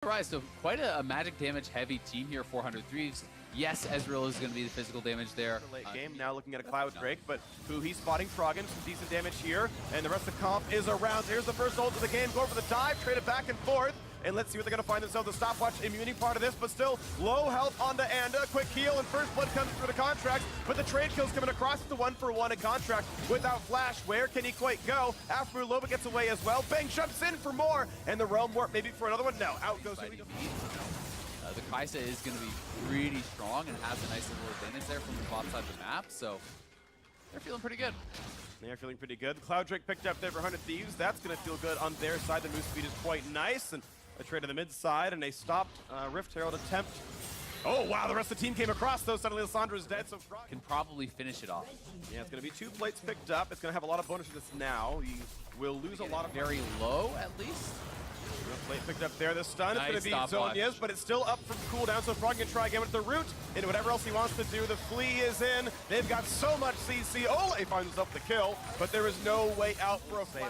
Right, so quite a magic damage heavy team here, 400 Thieves. Yes, Ezreal is going to be the physical damage there. Late game, now looking at a Cloud Drake, but he's spotting Froggen, some decent damage here, and the rest of the comp is around. Here's the first ult of the game, going for the dive, trade it back and forth, and let's see what they're going to find themselves. The stopwatch immunity part of this, but still low health onto Anda. Quick heal, and first blood comes through the contract, but the trade kill's coming across. It's a 1-for-1 in contract without flash. Where can he quite go? After Loba gets away as well. Bang jumps in for more, and the Realm Warp maybe for another one. No, out goes the Kaisa is going to be pretty strong and has a nice little advantage there from the bottom side of the map, so they're feeling pretty good. They're feeling pretty good. The Cloud Drake picked up there for 100 Thieves. That's going to feel good on their side. The move speed is quite nice, and a trade to the mid side, and a stopped Rift Herald attempt. Oh, wow, the rest of the team came across, though. Suddenly, Lissandra's dead, so Frog can probably finish it off. Yeah, it's going to be 2 plates picked up. It's going to have a lot of bonus for this now. He will lose a lot of... Very low, at least. Plate picked up there. The stun is going to be Zonya's, but it's still up from cooldown, so Frog can try again with the root into whatever else he wants to do. The flea is in. They've got so much CC. Ole finds himself the kill, but there is no way out for a fail.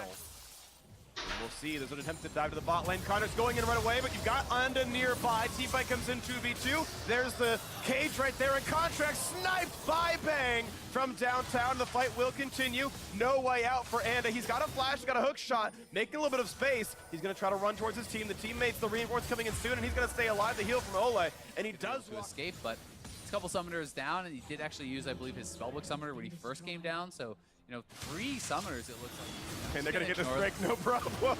We'll see. There's an attempt to dive to the bot lane. Connor's going in right away, but you've got Anda nearby. T-Fight comes in 2v2. There's the cage right there, and Contract sniped by Bang from downtown. The fight will continue. No way out for Anda. He's got a flash, he's got a hook shot, making a little bit of space. He's going to try to run towards his team. The teammates, the reinforce coming in soon, and he's going to stay alive. The heal from Ole, and he does to escape, but a couple summoners down, and he did actually use, I believe, his spellbook summoner when he first came down. So, you know, 3 summoners, it looks like. And they're going to get this break, no problem.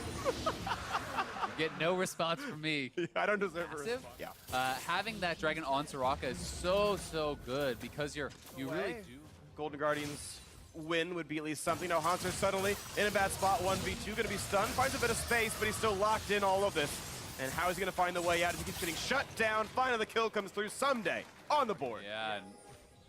Get no response from me. Yeah, I don't deserve a response. Yeah. Having that dragon on Soraka is so good because you really do. Golden Guardians win would be at least something. Now Hanser suddenly in a bad spot, 1v2, going to be stunned, finds a bit of space, but he's still locked in all of this. And how is he going to find the way out as he keeps getting shut down? Finally the kill comes through someday on the board. Yeah, and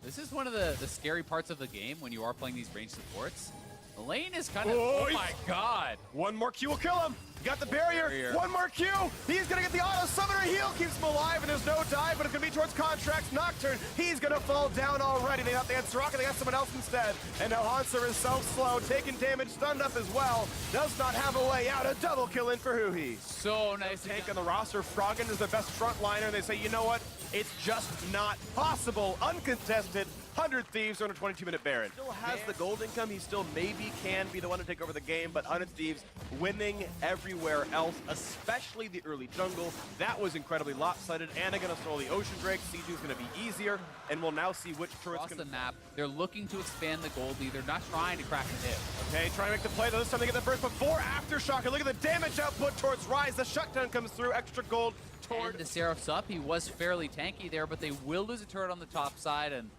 this is one of the scary parts of the game when you are playing these ranged supports. The lane is kind of, oh my god. One more Q will kill him. Got the barrier. One more Q. He's going to get the auto summoner heal. Keeps him alive, and there's no dive, but it's going to be towards Contract's Nocturne. He's going to fall down already. They had Soraka, they got someone else instead. And now Hanser is self-slow, taking damage, stunned up as well. Does not have a way out. A double kill in for Huhi. So nice. Tank on the roster. Froggen is the best frontliner, and they say, you know what? It's just not possible. Uncontested. 100 Thieves on a 22-minute Baron. Still has the gold income. He still maybe can be the one to take over the game, but 100 Thieves winning everywhere else, especially the early jungle. That was incredibly lopsided. Anna going to throw the Ocean Drake. Siege is going to be easier, and we'll now see which turret's going to... the map, they're looking to expand the gold lead. They're not trying to crack the hit. Okay, trying to make the play. This time they get the first, but 4 Aftershock. And look at the damage output towards Rise. The shutdown comes through. Extra gold toward... And the Seraph's up. He was fairly tanky there, but they will lose a turret on the top side, and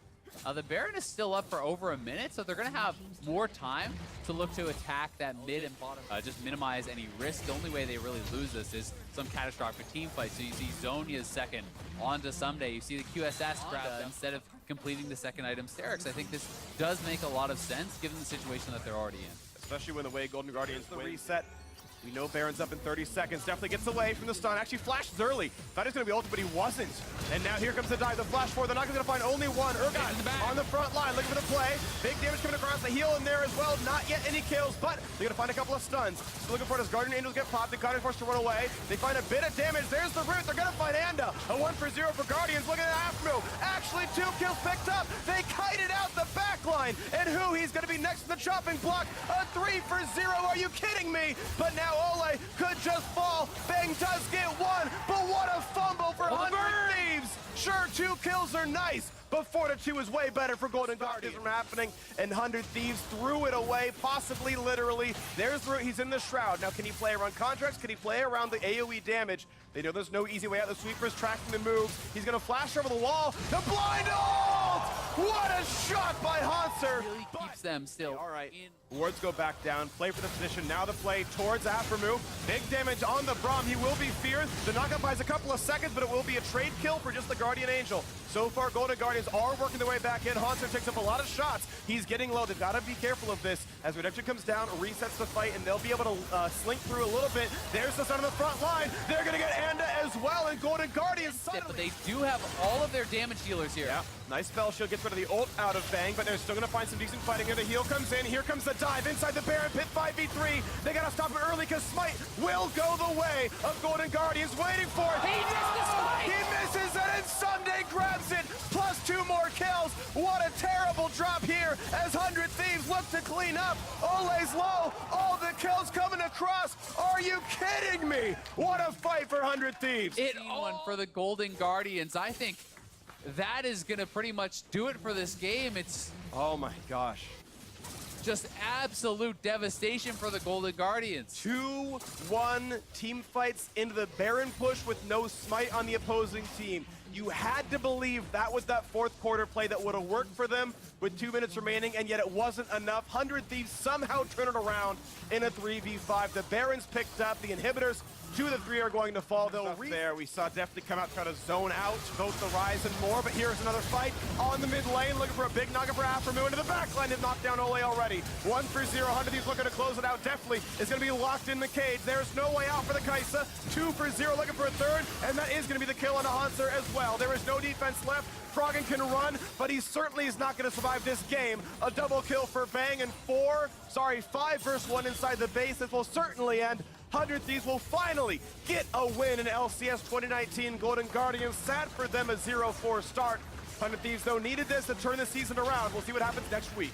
the Baron is still up for over a minute, so they're going to have more time to look to attack that mid and bottom. Just minimize any risk. The only way they really lose this is some catastrophic team fight. So you see Zonya's second onto Someday. You see the QSS grab instead of completing the second item, Sterix. I think this does make a lot of sense given the situation that they're already in. Especially when the way Golden Guardians win. Reset. We know Baron's up in 30 seconds. Definitely gets away from the stun. Actually flashes early. Thought he was going to be ulted, but he wasn't. And now here comes the dive. The flash forward. They're not going to find only one. Urgot on the front line, looking for the play. Big damage coming across. The heal in there as well. Not yet any kills, but they're going to find a couple of stuns. Still looking for it as Guardian Angels get popped. The Guardian forced to run away. They find a bit of damage. There's the root. They're going to find Anda. A 1-for-0 for Guardians. Look at that after move. Actually, 2 kills picked up. They kited out the back line. And who? He's going to be next to the chopping block. A 3-for-0. Are you kidding me? But now Ole could just fall. Bang does get one, but what a fumble for 100 Thieves. Sure, 2 kills are nice, but 4-2 is way better for Golden Guardians from happening, and 100 Thieves threw it away, possibly literally. There's the root. He's in the Shroud. Now, can he play around contracts? Can he play around the AoE damage? They know there's no easy way out. The Sweeper's tracking the moves. He's going to flash over the wall. The blind ult! What a shot by Hanser! Really keeps them still. All right. Wards go back down. Play for the position. Now the play towards Aphromoo. Big damage on the Braum. He will be feared. The knockup buys a couple of seconds, but it will be a trade kill for just the Guardian Angel. So far, Golden Guardians are working their way back in. Hanser takes up a lot of shots. He's getting low. They've got to be careful of this. As Redemption comes down, resets the fight, and they'll be able to slink through a little bit. There's the sun on the front line. They're going to get Anda as well, and Golden Guardians But they do have all of their damage dealers here. Yeah, nice spell shield gets rid of the ult out of Bang, but they're still gonna find some decent fighting here. The heal comes in, here comes the dive inside the Baron pit 5v3. They gotta stop it early because Smite will go the way of Golden Guardians, waiting for it. He missed the Smite! He misses it, and Sunday grabs it, plus 2 more kills. What a terrible drop here as 100 Thieves look to clean up. Ole's low, all the kills coming across. Are you kidding me? What a fight for 100 Thieves. One for the Golden Guardians. I think that is going to pretty much do it for this game. It's Oh my gosh. just absolute devastation for the Golden Guardians. 2-1 team fights into the Baron push with no Smite on the opposing team. You had to believe that was that fourth quarter play that would have worked for them with 2 minutes remaining, and yet it wasn't enough. 100 Thieves somehow turn it around in a 3v5. The Barons picked up, the inhibitors, 2 of the 3 are going to fall. They'll there. We saw definitely come out, try to zone out both the Rise and more, but here's another fight on the mid lane, looking for a big nugget for Aframu into the back line. They've knocked down Ole already. 1 for 0. 100 Thieves looking to close it out. Definitely is going to be locked in the cage. There's no way out for the Kaisa. 2 for 0, looking for a third, and that is going to be the kill on the Hanser as well. There is no defense left. Froggen can run, but he certainly is not going to survive this game. A double kill for Bang, and 5 versus 1 inside the base. This will certainly end. 100 Thieves will finally get a win in LCS 2019. Golden Guardians, sad for them, a 0-4 start. 100 Thieves, though, needed this to turn the season around. We'll see what happens next week.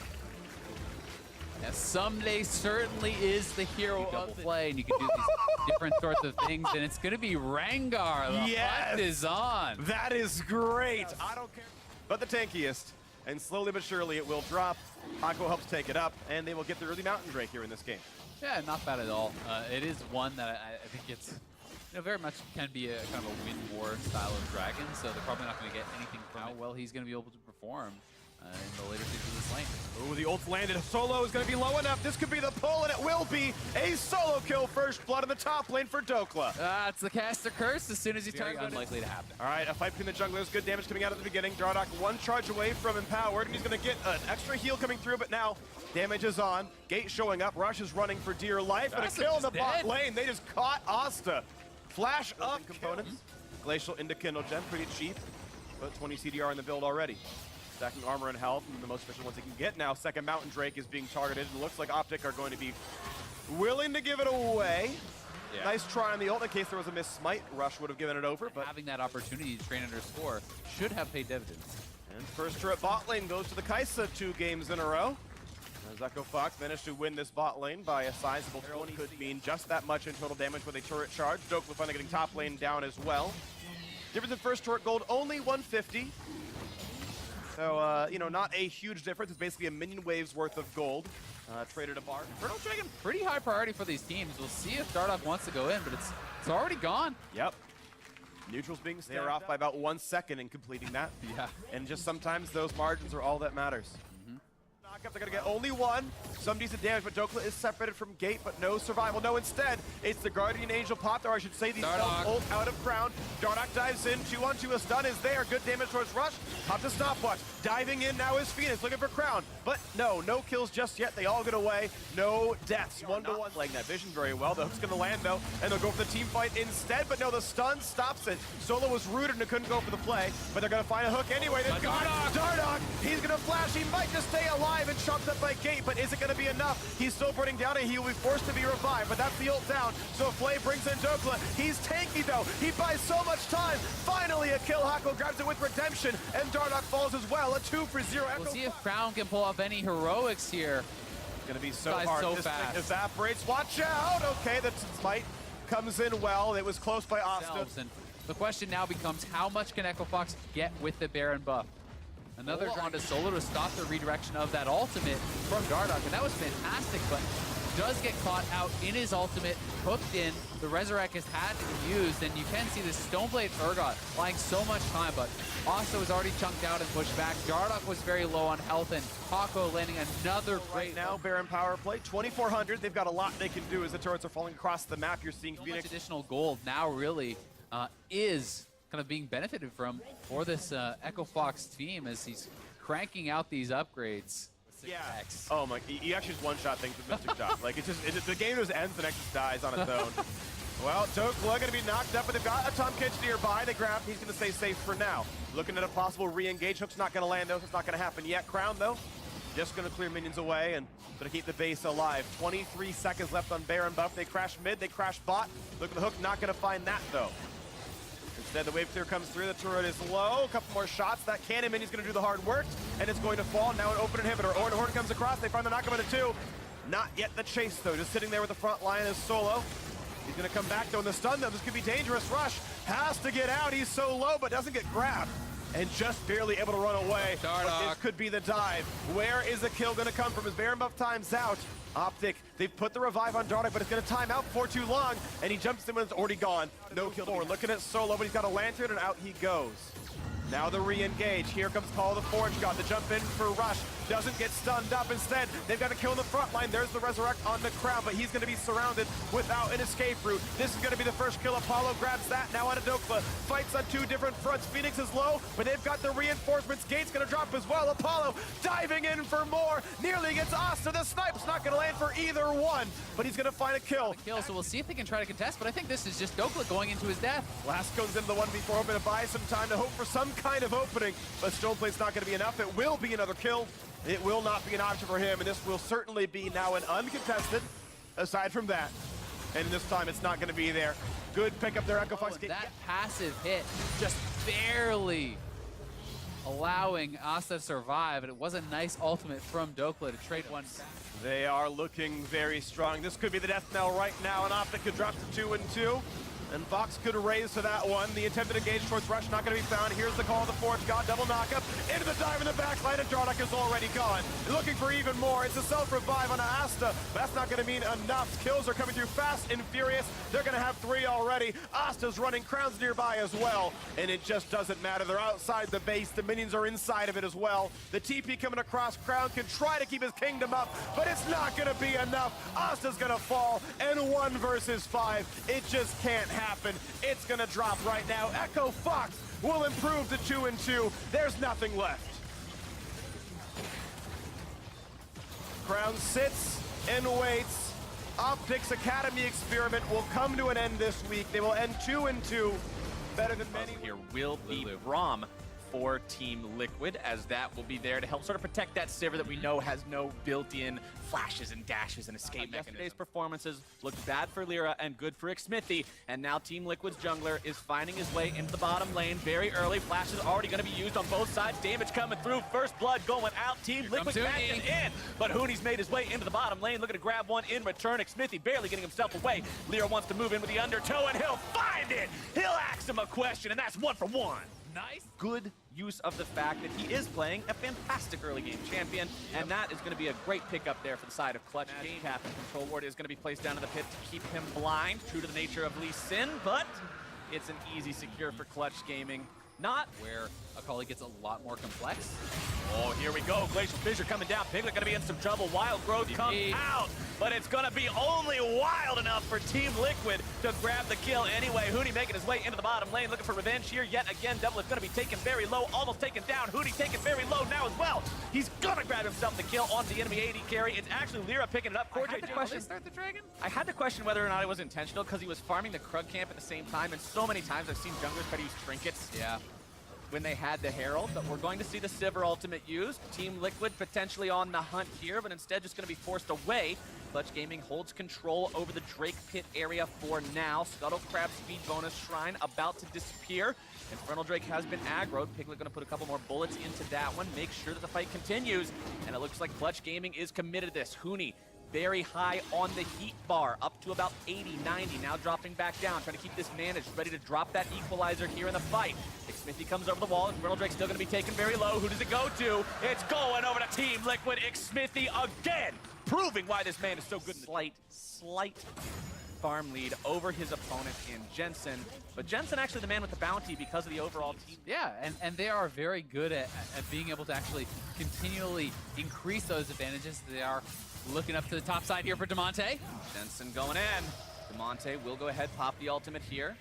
Yeah, Someday certainly is the hero of the play, and you can do these different sorts of things, and it's going to be Rengar. The hunt is on. That is great. I don't care. But the tankiest, and slowly but surely it will drop. Hako helps take it up, and they will get the early Mountain Drake here in this game. Yeah, not bad at all. It is one that I think it's, very much can be a kind of a win war style of dragon, so they're probably not going to get anything from how well he's going to be able to perform in the later stages of this lane. Ooh, the ult's landed. Solo is going to be low enough. This could be the pull, and it will be a solo kill. First blood in the top lane for Dokla. It's the caster curse as soon as he turns. Unlikely to happen. All right, a fight between the junglers. Good damage coming out at the beginning. Dardoch 1 charge away from empowered, and he's going to get an extra heal coming through, but now damage is on. Gate showing up. Rush is running for dear life, and a kill in the bot lane. They just caught Asta. Flash up components. Glacial into Kindle Gem, pretty cheap, but 20 CDR in the build already. Stacking armor and health, and the most efficient ones they can get now. Second Mountain Drake is being targeted. It looks like Optic are going to be willing to give it away. Yeah. Nice try on the ult in case there was a miss smite. Rush would have given it over, but having that opportunity to train under score should have paid dividends. And first turret bot lane goes to the Kaisa 2 games in a row. As Echo Fox managed to win this bot lane by a sizable 20. Could mean just that much in total damage with a turret charge. Dokla finally getting top lane down as well. Difference in first turret gold, only 150. So, not a huge difference. It's basically a minion wave's worth of gold traded a bar. Eternal Dragon, pretty high priority for these teams. We'll see if Dardoch wants to go in, but it's already gone. Yep. Neutrals being they're off by about 1 second in completing that. Yeah. And just sometimes those margins are all that matters. Knockup, they're going to get only 1. Some decent damage, but Dokla is separated from Gate, but no survival. No, instead, it's the Guardian Angel popped, or I should say the ult out of Crown. Dardoch dives in, 2-on-2, a stun is there. Good damage towards Rush. Popped a stopwatch. Diving in now is Phoenix, looking for Crown. But no kills just yet. They all get away. No deaths. 1-to-1. Playing that vision very well. The hook's going to land, though, and they'll go for the team fight instead. But no, the stun stops it. Solo was rooted and couldn't go for the play, but they're going to find a hook anyway. They've got Dardoch. He's going to flash. He might just stay alive and chopped up by Gate, but is it going to be enough? He's still burning down, and he will be forced to be revived, but that's the ult down. So Flay brings in Dokla. He's tanky, though. He buys so much time. Finally, a kill. Hako grabs it with redemption, and Dardoch falls as well. A 2 for 0. We'll see if Crown can pull off any heroics here. It's going to be so hard. This thing evaporates. Watch out. Okay, the smite comes in well. It was close by Asta. And the question now becomes, how much can Echo Fox get with the Baron buff? Another drawn to solo to stop the redirection of that ultimate from Dardoch, and that was fantastic, but does get caught out in his ultimate, hooked in. The Resurrect has had to be used, and you can see the Stoneblade Urgot buying so much time, but Asta was already chunked out and pushed back. Dardoch was very low on health, and Hako landing another great now Baron power play. 2,400. They've got a lot they can do as the turrets are falling across the map. You're seeing Phoenix. Much additional gold now really is kind of being benefited from for this Echo Fox team as he's cranking out these upgrades. Yeah. Oh my, he actually just one-shot things with Mystic Shot. Like, it's just, the game just ends and it just dies on its own. Well, Dokla gonna be knocked up, but they've got a Tom Kitch nearby. They grab, he's gonna stay safe for now. Looking at a possible re-engage. Hook's not gonna land though, it's not gonna happen yet. Crown though, just gonna clear minions away and gonna keep the base alive. 23 seconds left on Baron buff. They crash mid, they crash bot. Look at the Hook, not gonna find that though. Instead, the wave clear comes through, the turret is low, a couple more shots. That cannon minion's gonna do the hard work, and it's going to fall. Now an open inhibitor. Horn comes across, they find the knockup into 2. Not yet the chase though, just sitting there with the front line is Solo. He's gonna come back though in the stun though. This could be dangerous. Rush has to get out. He's so low, but doesn't get grabbed. And just barely able to run away. This could be the dive. Where is the kill gonna come from? His Baron buff time's out. Optic, they've put the revive on Dardoch, but it's gonna time out for too long. And he jumps in when it's already gone. No kill. Looking at Solo, but he's got a lantern and out he goes. Now the re-engage. Here comes Call of the Forge God. The jump in for Rush. Doesn't get stunned up. Instead, they've got to kill in the front line. There's the Resurrect on the Crown, but he's going to be surrounded without an escape route. This is going to be the first kill. Apollo grabs that. Now on Dokla. Fights on 2 different fronts. Phoenix is low, but they've got the reinforcements. Gate's going to drop as well. Apollo diving in for more. Nearly gets Asta. The snipe's not going to land for either one, but he's going to find a kill. So we'll see if they can try to contest, but I think this is just Dokla going into his death. Blast goes into the 1v4, hoping to buy some time to hope for some kind of opening, but Stoneplate's not going to be enough. It will be another kill. It will not be an option for him, and this will certainly be now an uncontested, aside from that. And this time it's not going to be there. Good pick up there, Echo Fox. That passive hit just barely allowing Asta to survive, and it was a nice ultimate from Dokla to trade one. They are looking very strong. This could be the death knell right now, and Optic could drop to 2-2. And Fox could raise to that one. The attempted engage towards Rush not going to be found. Here's the Call of the Forge God. Double knockup into the dive in the backline, and Dardoch is already gone. Looking for even more. It's a self-revive on Asta. That's not going to mean enough. Kills are coming through fast and furious. They're going to have 3 already. Asta's running. Crown's nearby as well. And it just doesn't matter. They're outside the base. The minions are inside of it as well. The TP coming across. Crown can try to keep his kingdom up, but it's not going to be enough. Asta's going to fall, and 1 versus 5. It just can't happen. It's gonna drop right now. Echo Fox will improve to 2-2. There's nothing left. Crown sits and waits. Optic's Academy experiment will come to an end this week. They will end 2-2. Better than many. Here will be Braum for Team Liquid, as that will be there to help sort of protect that Sivir that we know has no built-in flashes and dashes and escape mechanisms. Yesterday's performances looked bad for Lyra and good for Xmithie, and now Team Liquid's jungler is finding his way into the bottom lane very early. Flash is already going to be used on both sides. Damage coming through. First blood going out. Team Liquid catching in, but Hooney's made his way into the bottom lane, looking to grab one in return. Xmithie barely getting himself away. Lyra wants to move in with the undertow, and he'll find it. He'll ask him a question, and that's 1 for 1. Nice. Good use of the fact that he is playing a fantastic early game champion, and that is going to be a great pickup there for the side of Clutch. Game cap and Control Ward is going to be placed down in the pit to keep him blind, true to the nature of Lee Sin, but it's an easy secure for Clutch Gaming. Not where Akali gets a lot more complex. Oh, here we go. Glacial Fissure coming down. Piglet going to be in some trouble. Wild Growth comes out, but it's going to be only wild enough for Team Liquid to grab the kill anyway. Hooney making his way into the bottom lane, looking for revenge here yet again. Double is going to be taken very low, almost taken down. Hooney taken very low now as well. He's going to grab himself the kill onto the enemy AD carry. It's actually Lyra picking it up. I had to question whether or not it was intentional, because he was farming the Krug camp at the same time, and so many times I've seen junglers try to use trinkets. Yeah. When they had the Herald, but we're going to see the Sivir ultimate used. Team Liquid potentially on the hunt here, but instead just going to be forced away. Clutch Gaming holds control over the Drake Pit area for now. Scuttle Crab speed bonus shrine about to disappear. Infernal Drake has been aggroed. Piglet going to put a couple more bullets into that one, make sure that the fight continues. And it looks like Clutch Gaming is committed to this. Hooney very high on the heat bar, up to about 80, 90, now dropping back down, trying to keep this managed, ready to drop that equalizer here in the fight. Xmithie comes over the wall, Infernal Drake's still going to be taken very low. Who does it go to? It's going over to Team Liquid. Xmithie again, proving why this man is so good. Slight farm lead over his opponent in Jensen, but Jensen actually the man with the bounty because of the overall team. Yeah, and they are very good at being able to actually continually increase those advantages. They are looking up to the top side here for Damonte. Jensen going in. Damonte will go ahead, pop the ultimate here.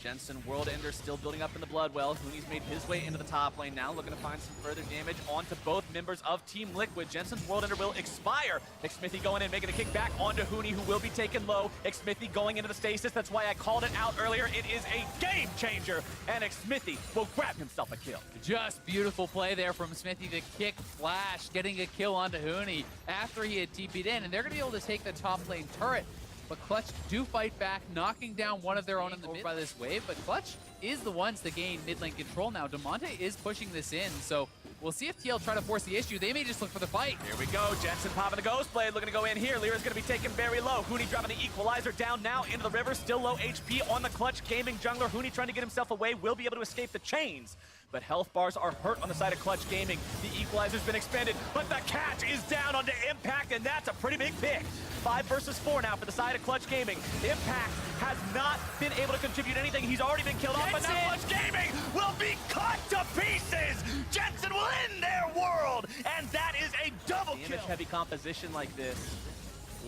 Jensen, World Ender still building up in the Bloodwell. Hooney's made his way into the top lane now, looking to find some further damage onto both members of Team Liquid. Jensen's World Ender will expire. Xmithy going in, making a kick back onto Hooney, who will be taken low. Xmithy going into the stasis. That's why I called it out earlier. It is a game changer, and Xmithy will grab himself a kill. Just beautiful play there from Smithy. The kick flash, getting a kill onto Hooney after he had TP'd in, and they're going to be able to take the top lane turret. But Clutch do fight back, knocking down one of their own in the mid by this wave. But Clutch is the ones to gain mid lane control now. Damonte is pushing this in, so we'll see if TL try to force the issue. They may just look for the fight. Here we go. Jensen popping the Ghost Blade, looking to go in here. Lyra's going to be taken very low. Hooney dropping the Equalizer down now into the river. Still low HP on the Clutch Gaming jungler. Hooney trying to get himself away. Will be able to escape the chains. But health bars are hurt on the side of Clutch Gaming. The Equalizer's been expended, but the catch is down onto Impact, and that's a pretty big pick. 5 versus 4 now for the side of Clutch Gaming. Impact has not been able to contribute anything. He's already been killed off, but now Clutch Gaming will be cut to pieces. Jensen will end their world, and that is a double kill. Damage-heavy composition like this.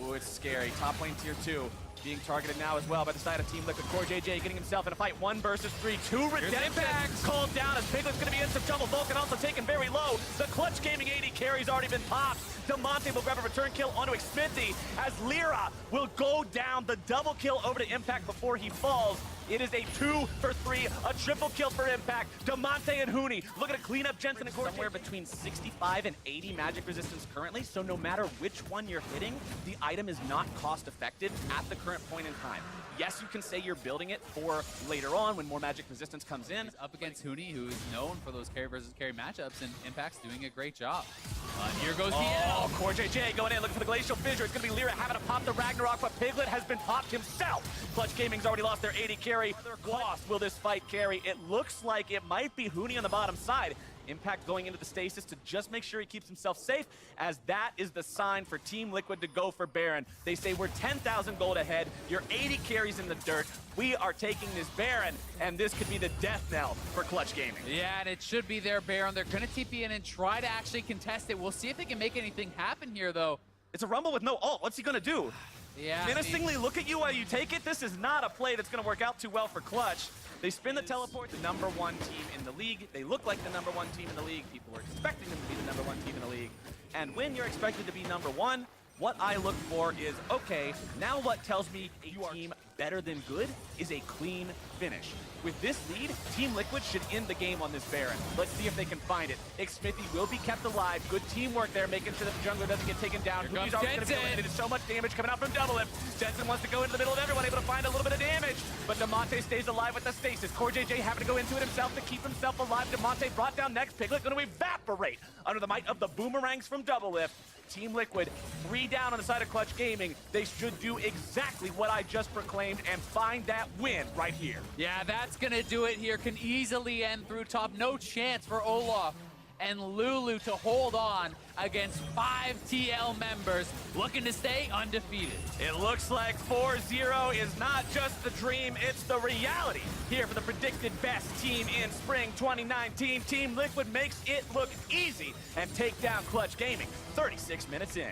Ooh, it's scary. Top lane tier 2. Being targeted now as well by the side of Team Liquid. CoreJJ getting himself in a fight. 1 versus 3. 2 redemptions called down as Piglet's going to be in some trouble. Vulcan also taken very low. The Clutch Gaming AD carry's already been popped. Damonte will grab a return kill onto Xmithy as Lyra will go down. The double kill over to Impact before he falls. It is a 2 for 3, a triple kill for Impact. Damonte and Hooney looking to clean up Jensen and CoreJJ. Somewhere between 65 and 80 magic resistance currently, so no matter which one you're hitting, the item is not cost effective at the current point in time. Yes, you can say you're building it for later on when more magic resistance comes in. He's up against Hooney, who is known for those carry versus carry matchups, and Impact's doing a great job. Here goes Oh, CoreJJ going in, looking for the Glacial Fissure. It's going to be Lyra having to pop the Ragnarok, but Piglet has been popped himself. Clutch Gaming's already lost their AD carry. What cost will this fight carry? It looks like it might be Hooney on the bottom side. Impact going into the stasis to just make sure he keeps himself safe, as that is the sign for Team Liquid to go for Baron. They say we're 10,000 gold ahead, you're 80 carries in the dirt, we are taking this Baron, and this could be the death knell for Clutch Gaming. Yeah, and it should be their Baron. They're going to TP in and try to actually contest it. We'll see if they can make anything happen here, though. It's a Rumble with no ult. What's he going to do? Yeah, Menacingly look at you while you take it? This is not a play that's going to work out too well for Clutch. They spin the teleport, the #1 team in the league. They look like the #1 team in the league. People were expecting them to be the #1 team in the league. And when you're expected to be #1, what I look for is, okay, now what tells me a team better than good is a clean finish. With this lead, Team Liquid should end the game on this Baron. Let's see if they can find it. Xmithy will be kept alive. Good teamwork there, making sure that the jungler doesn't get taken down. Hooney's already going to be eliminated. So much damage coming out from Doublelift. Jensen wants to go into the middle of everyone, able to find a little bit of damage. But Damonte stays alive with the stasis. CoreJJ having to go into it himself to keep himself alive. Damonte brought down next. Piglet going to evaporate under the might of the boomerangs from Doublelift. Team Liquid, 3 down on the side of Clutch Gaming. They should do exactly what I just proclaimed and find that win right here. Yeah, that's going to do it here. Can easily end through top. No chance for Olaf and Lulu to hold on against 5 TL members looking to stay undefeated. It looks like 4-0 is not just the dream, it's the reality. Here for the predicted best team in spring 2019, Team Liquid makes it look easy and take down Clutch Gaming 36 minutes in.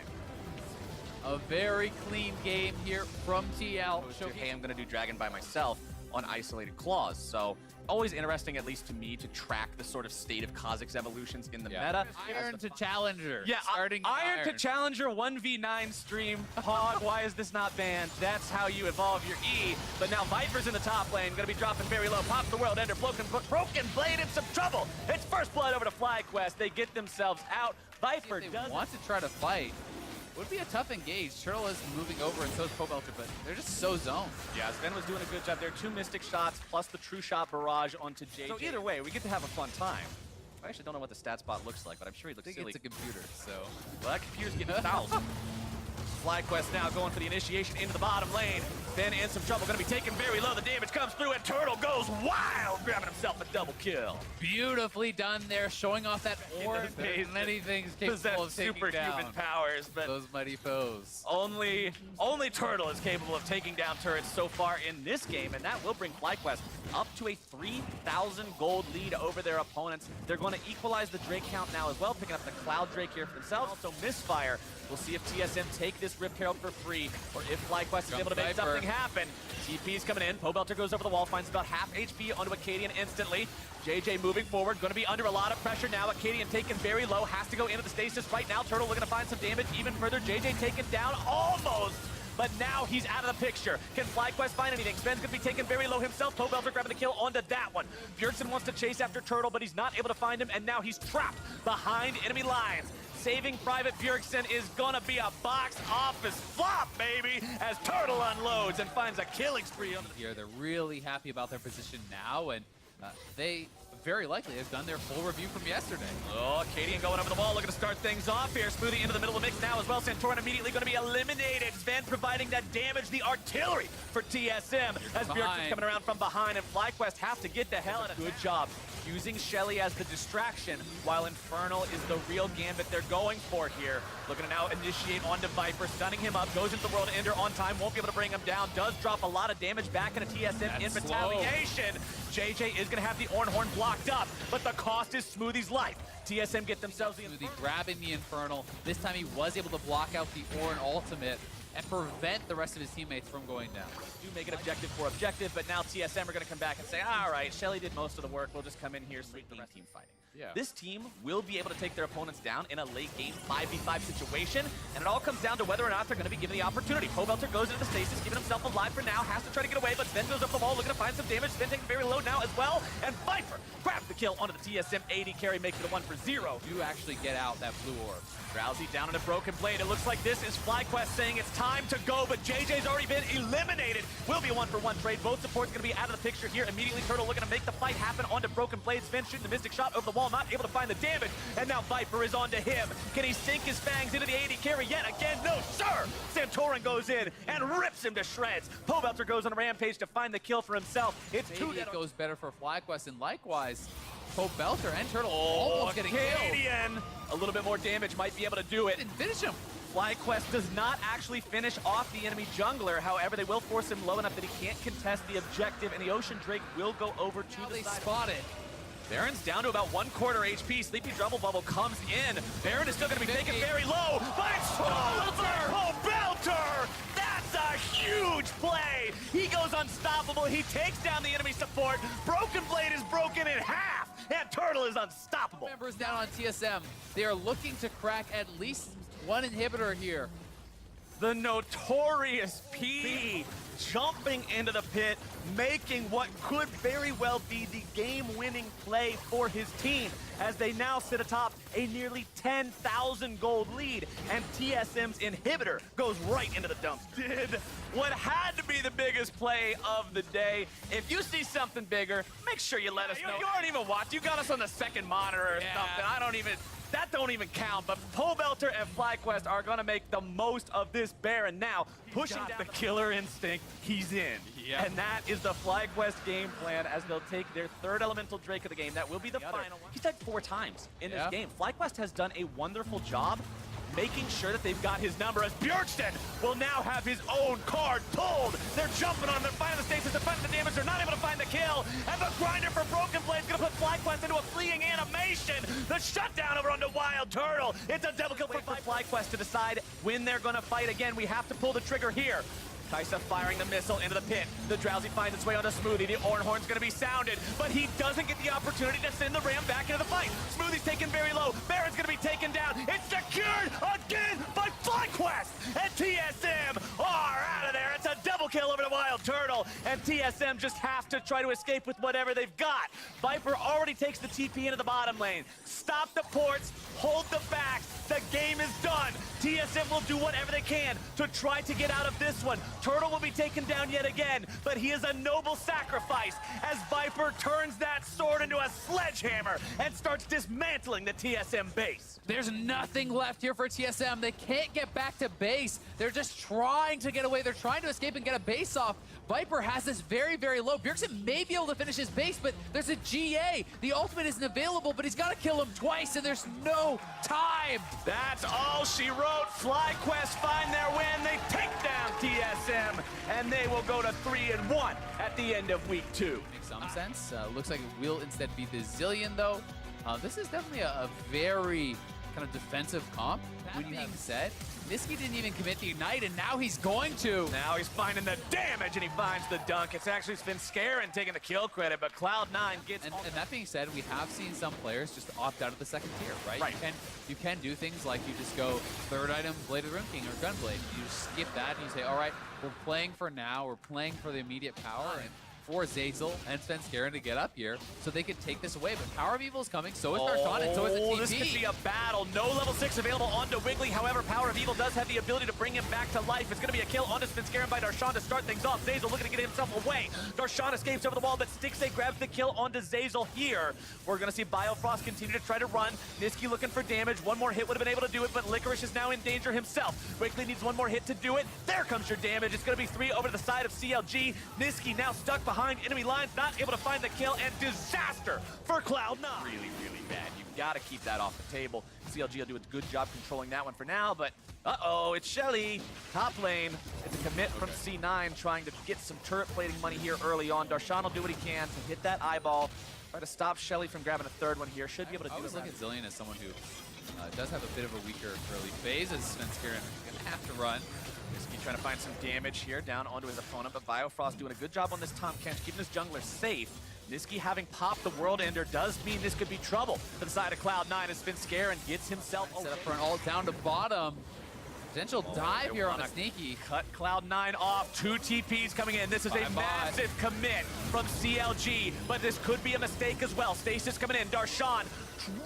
A very clean game here from TL. Hey, I'm going to do Dragon by myself on isolated claws, so always interesting, at least to me, to track the sort of state of Kha'Zix's evolutions in the meta. Iron to Challenger. Yeah, starting Iron to Challenger 1v9 stream. Hog, why is this not banned? That's how you evolve your E. But now Viper's in the top lane, gonna be dropping very low. Pops the World Ender, Broken Blade in some trouble. It's first blood over to FlyQuest. They get themselves out. Viper does want to try to fight. Would be a tough engage. Turtle is moving over, and so is Pobelter, but they're just so zoned. Yeah, Sven was doing a good job there. 2 Mystic shots, plus the True Shot barrage onto JJ. So either way, we get to have a fun time. I actually don't know what the stat spot looks like, but I'm sure he looks silly. I think it's a computer, so... Well, that computer's getting fouled. FlyQuest now going for the initiation into the bottom lane. Then in some trouble, going to be taken very low. The damage comes through, and Turtle goes wild, grabbing himself a double kill. Beautifully done there, showing off that orb. Many things capable of taking superhuman down powers, but those mighty foes. Only Turtle is capable of taking down turrets so far in this game, and that will bring FlyQuest up to a 3,000 gold lead over their opponents. They're going to equalize the Drake count now as well, picking up the Cloud Drake here for themselves. Also, Misfire. We'll see if TSM take this Rip Herald for free, or if FlyQuest is able to make something nothing happen. TP's coming in. Pobelter goes over the wall, finds about half HP onto Acadian instantly. JJ moving forward, going to be under a lot of pressure now. Acadian taken very low, has to go into the stasis right now. Turtle looking to find some damage even further. JJ taken down almost, but now he's out of the picture. Can FlyQuest find anything? Sven's going to be taken very low himself. Pobelter grabbing the kill onto that one. Bjergsen wants to chase after Turtle, but he's not able to find him, and now he's trapped behind enemy lines. Saving Private Bjergsen is gonna be a box office flop, baby, as Turtle unloads and finds a killing spree on the Here, they're really happy about their position now, and they very likely have done their full review from yesterday. Oh, Acadian going over the wall, looking to start things off here. Smoothie into the middle of the mix now as well. Santorin immediately going to be eliminated. Sven providing that damage, the artillery for TSM, as Bjergsen's coming around from behind, and FlyQuest have to get the hell out of it. Good job using Shelly as the distraction, while Infernal is the real gambit they're going for here. Looking to now initiate onto Viper, stunning him up, goes into the World Ender on time, won't be able to bring him down, does drop a lot of damage back into TSM in retaliation. JJ is going to have the Ornhorn blocked up, but the cost is Smoothie's life. TSM get themselves the Smoothie grabbing the Infernal. This time he was able to block out the Ornn ultimate and prevent the rest of his teammates from going down. Do make it objective for objective, but now TSM are going to come back and say, all right, Shelly did most of the work. We'll just come in here, sweep the rest team fighting. Yeah. This team will be able to take their opponents down in a late game 5v5 situation, and it all comes down to whether or not they're going to be given the opportunity. Pobelter goes into the stasis, giving himself alive for now, has to try to get away, but Sven goes up the wall, looking to find some damage. Sven taking very low now as well, and Viper grabs the kill onto the TSM 80 carry, makes it a 1-0. Do actually get out that blue orb. Drowsy down in a broken blade. It looks like this is FlyQuest saying it's time to go, but JJ's already been eliminated. Will be a 1-for-1 trade. Both supports going to be out of the picture here. Immediately, Turtle looking to make the fight happen onto broken blade. Sven shooting the Mystic shot over the wall, not able to find the damage, and now Viper is onto him. Can he sink his fangs into the 80 carry yet again? No, sir! Santorin goes in and rips him to shreds. Pobelter goes on a rampage to find the kill for himself. It's Maybe it goes better for FlyQuest, and likewise, Pobelter and Turtle almost getting killed. A little bit more damage might be able to do it. Didn't finish him. FlyQuest does not actually finish off the enemy jungler. However, they will force him low enough that he can't contest the objective, and the Ocean Drake will go over to the side. Spot it. Baron's down to about 1/4 HP. Sleepy Trouble Bubble comes in. Baron is still going to be taken very low, but it's Pobelter! That's a huge play! He goes unstoppable. He takes down the enemy support. Broken Blade is broken in half, and Turtle is unstoppable. Members down on TSM. They are looking to crack at least one inhibitor here. The notorious P jumping into the pit, making what could very well be the game-winning play for his team, as they now sit atop a nearly 10,000 gold lead, and TSM's inhibitor goes right into the dumps. Did what had to be the biggest play of the day. If you see something bigger, make sure you let us know. You aren't even watching. You got us on the second monitor or something. That don't even count, but Pobelter and FlyQuest are gonna make the most of this Baron now. Pushing down the killer instinct, he's in. Yep. And that is the FlyQuest game plan, as they'll take their third elemental Drake of the game. That will be the final one. He's died 4 times in this game. FlyQuest has done a wonderful job making sure that they've got his number, as Bjergsen will now have his own card pulled. They're jumping on him, they're finding the stasis, they're finding the damage, they're not able to find the kill, and the grinder for Broken Blade's gonna put FlyQuest into a fleeing animation. The shutdown over onto Wild Turtle. It's a double kill for FlyQuest to decide when they're gonna fight again. We have to pull the trigger here. Kaisa firing the missile into the pit. The Drowsy finds its way onto Smoothie. The Ornhorn's going to be sounded, but he doesn't get the opportunity to send the Ram back into the fight. Smoothie's taken very low. Baron's going to be taken down. It's secured again by FlyQuest, and TSM are out of there. It's a double kill over the Wild Turtle, and TSM just have to try to escape with whatever they've got. Viper already takes the TP into the bottom lane. Stop the ports, hold the backs. The game is done. TSM will do whatever they can to try to get out of this one. Turtle will be taken down yet again, but he is a noble sacrifice as Viper turns that sword into a sledgehammer and starts dismantling the TSM base. There's nothing left here for TSM. They can't get back to base. They're just trying to get away. They're trying to escape and get a base off. Viper has this very, very low. Bjergsen may be able to finish his base, but there's a GA. The ultimate isn't available, but he's got to kill him twice, and there's no time. That's all she wrote. FlyQuest find their win. They take down TSM, and they will go to 3-1 at the end of week 2. Makes some sense. Looks like it will instead be the Zillion, though. This is definitely a very kind of defensive comp. That being said, Nisqy didn't even commit the Ignite, and now he's going to. Now he's finding the damage, and he finds the dunk. It's actually been scaring taking the kill credit, but Cloud9 gets... And that being said, we have seen some players just opt out of the second tier, right? Right. You can do things like you just go third item, Blade of the Rune King or Gunblade. You just skip that and you say, all right, we're playing for now, we're playing for the immediate power, and for Zeyzal and Svenskeren to get up here so they could take this away. But Power of Evil is coming, so is Darshan, and so is the TP. This could be a battle. No level 6 available onto Wiggly. However, Power of Evil does have the ability to bring him back to life. It's going to be a kill onto Svenskeren by Darshan to start things off. Zeyzal looking to get himself away. Darshan escapes over the wall, but Stixxay grabs the kill onto Zeyzal here. We're going to see Biofrost continue to try to run. Nisqy looking for damage. One more hit would have been able to do it, but Licorice is now in danger himself. Wiggly needs one more hit to do it. There comes your damage. It's going to be 3 over to the side of CLG. Nisqy now stuck behind enemy lines, not able to find the kill, and disaster for Cloud9. Really, really bad. You've got to keep that off the table. CLG will do a good job controlling that one for now, but uh-oh, it's Shelly. Top lane. It's a commit from C9 trying to get some turret plating money here early on. Darshan will do what he can to hit that eyeball. Try to stop Shelly from grabbing a third one here. Should be able to do it. I always look at Zilean as someone who does have a bit of a weaker early phase, as Svenskeren is going to have to run. Nisqy trying to find some damage here down onto his opponent, but Biofrost doing a good job on this Tahm Kench, keeping his jungler safe. Nisqy having popped the World Ender does mean this could be trouble for the side of Cloud9 as Svenskeren gets himself set up for an ult down to bottom. Potential dive here on a sneaky. Cut Cloud9 off. 2 TPs coming in. This is a massive commit from CLG, but this could be a mistake as well. Stasis coming in. Darshan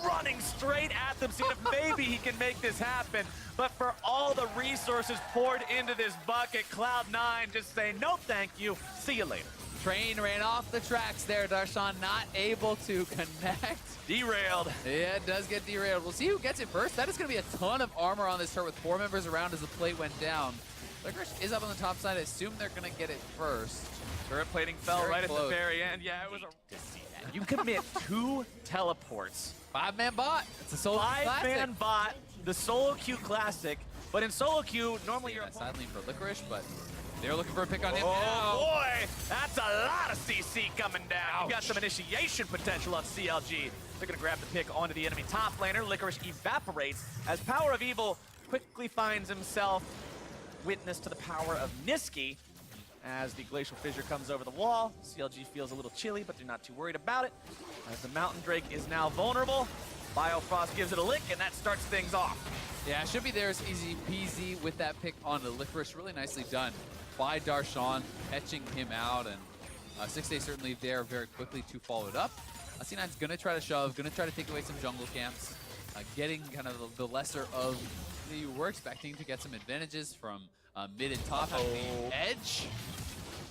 running straight at them, seeing if maybe he can make this happen. But for all the resources poured into this bucket, Cloud9 just saying, no thank you. See you later. Train ran off the tracks there. Darshan not able to connect. Derailed. Yeah, it does get derailed. We'll see who gets it first. That is going to be a ton of armor on this turret with 4 members around as the plate went down. Licorice is up on the top side. I assume they're going to get it first. Turret plating fell Very right close. at the very end. Yeah, it was a... to see that. You commit 2 teleports. 5-man bot. It's a solo queue classic. 5-man bot, the solo queue classic. But in solo queue, normally you're... Side lane for Licorice, but they're looking for a pick on him now. Oh boy, that's a lot of CC coming down. You got some initiation potential on CLG. They're gonna grab the pick onto the enemy top laner. Licorice evaporates as Power of Evil quickly finds himself witness to the power of Nisqy. As the Glacial Fissure comes over the wall, CLG feels a little chilly, but they're not too worried about it. As the Mountain Drake is now vulnerable, Biofrost gives it a lick, and that starts things off. Yeah, should be there. It's easy peasy with that pick onto Licorice. Really nicely done by Darshan, catching him out, and Stixxay certainly there very quickly to follow it up. C9's going to try to shove, going to try to take away some jungle camps, getting kind of the lesser of you were expecting to get some advantages from mid and top at the edge.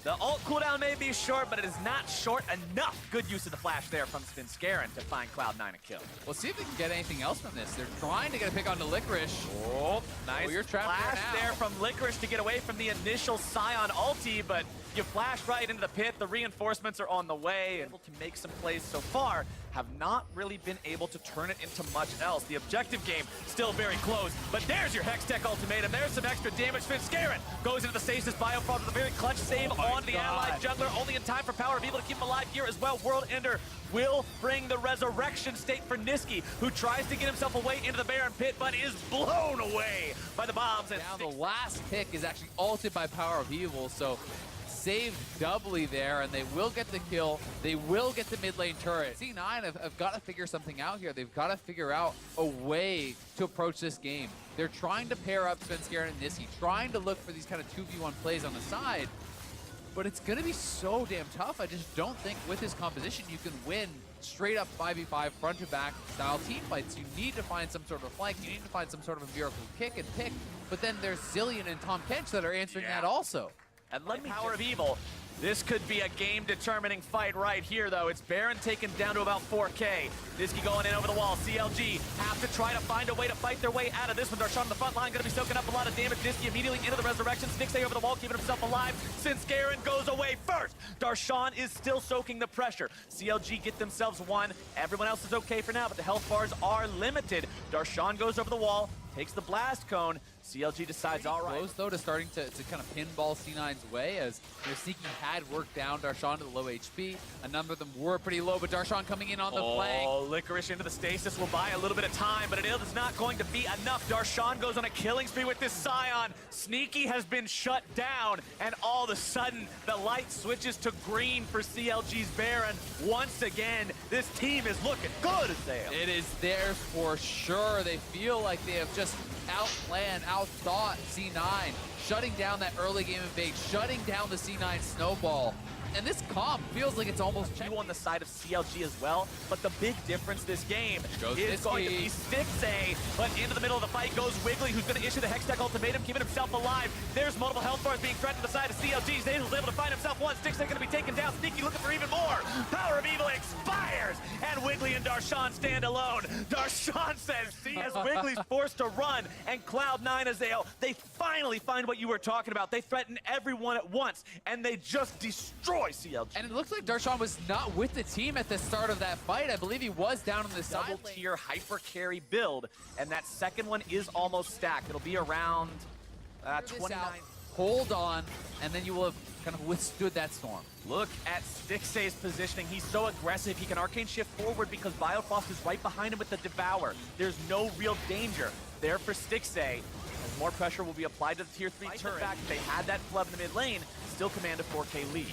The ult cooldown may be short, but it is not short enough. Good use of the flash there from Svenskeren to find Cloud9 a kill. We'll see if we can get anything else from this. They're trying to get a pick onto Licorice. Oh, nice you're trapped flash there from Licorice to get away from the initial Scion ulti, but you flash right into the pit. The reinforcements are on the way. Able to make some plays so far. Have not really been able to turn it into much else. The objective game still very close, but there's your Hextech ultimatum. There's some extra damage. Svenskeren goes into the stasis. Biofrost with a very clutch save on the allied jungler, only in time for Power of Evil to keep him alive here as well. World Ender will bring the resurrection state for Nisqy, who tries to get himself away into the Baron pit, but is blown away by the bombs. And now the last pick is actually ulted by Power of Evil, so saved doubly there, and they will get the kill. They will get the mid lane turret. C9 have got to figure something out here. They've got to figure out a way to approach this game. They're trying to pair up Svenskeren and Nisqy, trying to look for these kind of 2v1 plays on the side, but it's going to be so damn tough. I just don't think with his composition you can win straight up 5v5 front to back style team fights. You need to find some sort of flank. You need to find some sort of a miracle kick and pick, but then there's Zilean and Tahm Kench that are answering that also. And let me Power of Evil. This could be a game-determining fight right here, though. It's Baron taken down to about 4K. Nisqy going in over the wall. CLG have to try to find a way to fight their way out of this one. Darshan on the front line going to be soaking up a lot of damage. Nisqy immediately into the resurrection. Stixxay over the wall, keeping himself alive. Svenskeren goes away first. Darshan is still soaking the pressure. CLG get themselves one. Everyone else is okay for now, but the health bars are limited. Darshan goes over the wall, takes the blast cone. CLG decides, all right. Close, though, to starting to kind of pinball C9's way, as Sneaky had worked down Darshan to the low HP. A number of them were pretty low, but Darshan coming in on the flank. Oh, Licorice into the stasis will buy a little bit of time, but it is not going to be enough. Darshan goes on a killing spree with this Scion. Sneaky has been shut down, and all of a sudden, the light switches to green for CLG's Baron. Once again, this team is looking good as they are. It is theirs for sure. They feel like they have just outplanned, outthought C9, shutting down that early game invade, shutting down the C9 snowball. And this comp feels like it's almost checked. On the side of CLG as well, but the big difference this game is Nisqy. going to be Stixay, but into the middle of the fight goes Wiggly, who's going to issue the Hextech ultimatum, keeping himself alive. There's multiple health bars being threatened to the side of CLG. Zazel's able to find himself one. Stixay going to be taken down. Sneaky looking for even more. Power of Evil expires, and Wiggly and Darshan stand alone. Darshan says, see, as Wiggly's forced to run, and Cloud9 Azael, they finally find what you were talking about. They threaten everyone at once, and they just destroy CLG. And it looks like Darshan was not with the team at the start of that fight. I believe he was down on the side Double lane. tier hyper carry build, and that second one is almost stacked. It'll be around 29. Hold on, and then you will have kind of withstood that storm. Look at Stixay's positioning. He's so aggressive. He can arcane shift forward because Biofrost is right behind him with the Devour. There's no real danger there for Stixay, as more pressure will be applied to the tier 3 turret. The fact that they had that flub in the mid lane, still command a 4K lead.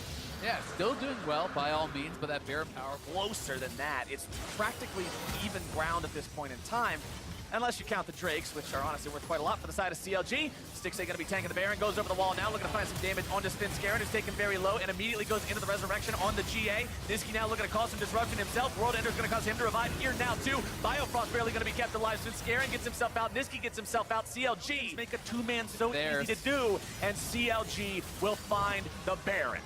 Yeah, still doing well by all means, but that Baron power Closer than that. It's practically even ground at this point in time, unless you count the Drakes, which are honestly worth quite a lot for the side of CLG. Stixay going to be tanking the Baron, goes over the wall now, looking to find some damage onto Spinscarin, who's taken very low and immediately goes into the Resurrection on the GA. Nisqy now looking to cause some disruption himself. World Ender's going to cause him to revive here now too. Biofrost barely going to be kept alive. Spinscarin gets himself out, Nisqy gets himself out. CLG make a two-man so easy to do, and CLG will find the Baron.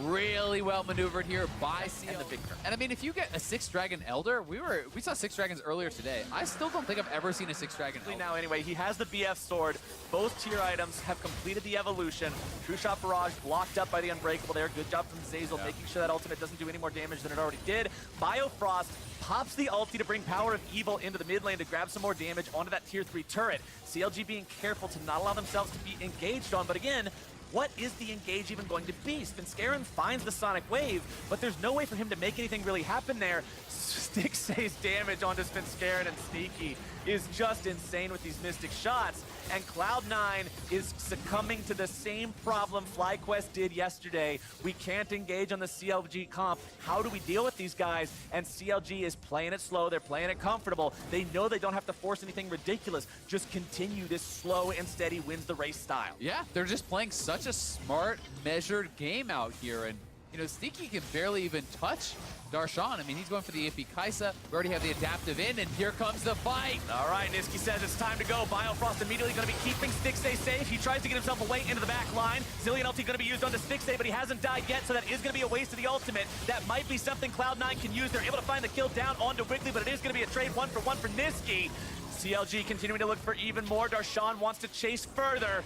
really well maneuvered here by CL. And the victor. And I mean, if you get a 6 Dragon Elder, we saw 6 Dragons earlier today. I still don't think I've ever seen a 6 Dragon Elder. Now anyway, he has the BF sword. Both tier items have completed the evolution. True Shot Barrage blocked up by the Unbreakable there. Good job from Zazel, making sure that ultimate doesn't do any more damage than it already did. Biofrost pops the ulti to bring Power of Evil into the mid lane to grab some more damage onto that tier 3 turret. CLG being careful to not allow themselves to be engaged on, but again, what is the engage even going to be? Spinscarin finds the Sonic Wave, but there's no way for him to make anything really happen there. Stixay's damage onto Spinscarin and Sneaky is just insane with these Mystic shots, and Cloud9 is succumbing to the same problem FlyQuest did yesterday. We can't engage on the CLG comp. How do we deal with these guys? And CLG is playing it slow, they're playing it comfortable. They know they don't have to force anything ridiculous. Just continue this slow and steady wins the race style. Yeah, they're just playing such a smart, measured game out here, and you know, Sneaky can barely even touch Darshan. I mean, he's going for the AP Kaisa. We already have the adaptive in, and here comes the fight. All right, Nisqy says it's time to go. Biofrost immediately going to be keeping Stixay safe. He tries to get himself away into the back line. Zillion ulti going to be used onto Stixay, but he hasn't died yet, so that is going to be a waste of the ultimate. That might be something Cloud9 can use. They're able to find the kill down onto Wiggly, but it is going to be a trade 1-for-1 for Nisqy. CLG continuing to look for even more. Darshan wants to chase further.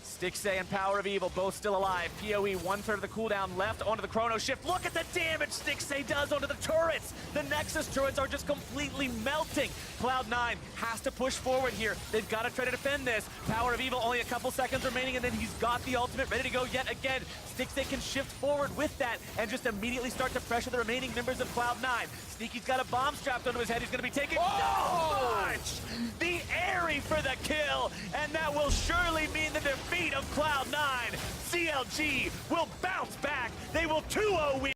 Stixay and Power of Evil both still alive. PoE 1/3 of the cooldown left onto the Chrono Shift. Look at the damage Stixay does onto the turrets. The Nexus turrets are just completely melting. Cloud9 has to push forward here. They've got to try to defend this. Power of Evil only a couple seconds remaining, and then he's got the ultimate ready to go yet again. Stixay can shift forward with that and just immediately start to pressure the remaining members of Cloud9. Sneaky's got a bomb strapped onto his head. He's going to be taking so much. The Airy for the kill, and that will surely mean the defeat of Cloud9. CLG will bounce back. They will 2-0 win.